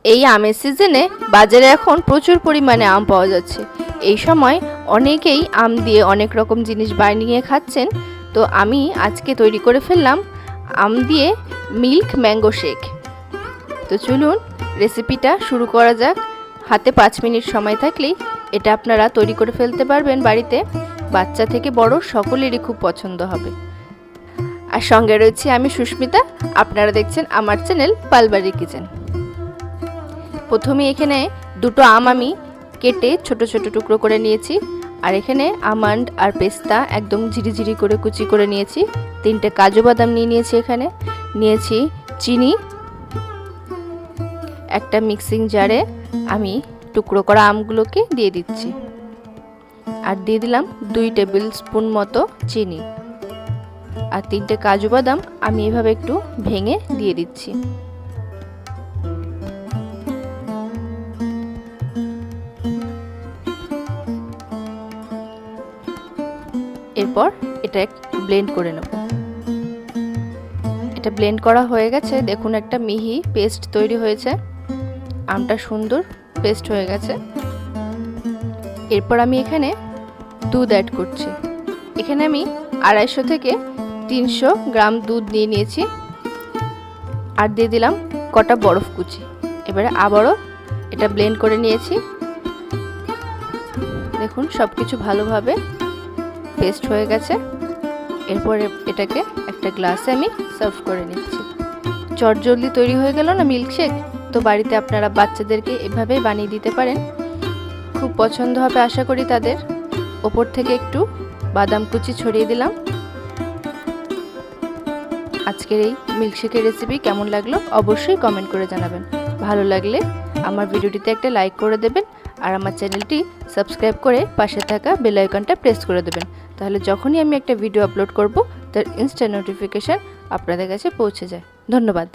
এই আমের সিজনে বাজারে এখন প্রচুর পরিমাণে আম পাওয়া যাচ্ছে। এই সময় অনেকেই আম দিয়ে অনেক রকম জিনিস বানিয়ে খাচ্ছেন। তো আমি আজকে তৈরি করে ফেললাম আম দিয়ে মিল্ক ম্যাঙ্গো শেক। তো চলুন রেসিপিটা শুরু করা যাক। হাতে 5 মিনিট সময় থাকলেই এটা আপনারা তৈরি করে ফেলতে পারবেন বাড়িতে। বাচ্চা থেকে বড় সকলেরই খুব পছন্দ হবে। আর সঙ্গে রয়েছে আমি সুস্মিতা, আপনারা দেখছেন আমার চ্যানেল পালবাড়ি কিচেন। প্রথমে এখানে দুটো আম আমি কেটে ছোট ছোট টুকরো করে নিয়েছি। আর এখানে আমন্ড আর পেস্তা একদম ঝিরিঝিরি করে কুচি করে নিয়েছি। 3টে কাজু বাদাম নিয়েছি। এখানে নিয়েছি চিনি। একটা মিক্সিং জারে আমি টুকরো করা আমগুলোকে দিয়ে দিচ্ছি। আর দিয়ে দিলাম 2 টেবিল স্পুন মতো চিনি। আর 3টে কাজু বাদাম আমি এভাবে একটু ভেঙে দিয়ে দিচ্ছি। এরপর এটা ব্লেন্ড করে নেব। এটা ব্লেন্ড করা হয়ে গেছে। দেখুন একটা মিহি পেস্ট তৈরি হয়েছে। আমটা সুন্দর পেস্ট হয়ে গেছে। এরপর আমি এখানে দুধ অ্যাড করছি। এখানে আমি 250 থেকে 300 গ্রাম দুধ নিয়েছি। আর দিয়ে দিলাম কটা বরফ কুচি। এবারে আবারও এটা ব্লেন্ড করে নিয়েছি। দেখুন সব কিছু ভালোভাবে পেস্ট হয়ে গেছে। এরপর এটাকে একটা গ্লাসে আমি সার্ভ করে নিচ্ছি। চটজলদি তৈরি হয়ে গেল না মিল্কশেক। তো বাড়িতে আপনারা বাচ্চাদেরকে এভাবেই বানিয়ে দিতে পারেন, খুব পছন্দ হবে আশা করি তাদের। ওপর থেকে একটু বাদাম কুচি ছড়িয়ে দিলাম। আজকের এই মিল্কশেকের রেসিপি কেমন লাগলো অবশ্যই কমেন্ট করে জানাবেন। ভালো লাগলে আমার ভিডিওটিতে একটা লাইক করে দেবেন। আর আমার চ্যানেলটি সাবস্ক্রাইব করে পাশে থাকা বেল আইকনটা প্রেস করে দেবেন। তাহলে যখনই আমি একটা ভিডিও আপলোড করব তার ইনস্ট্যান্ট নোটিফিকেশান আপনাদের কাছে পৌঁছে যায়। ধন্যবাদ।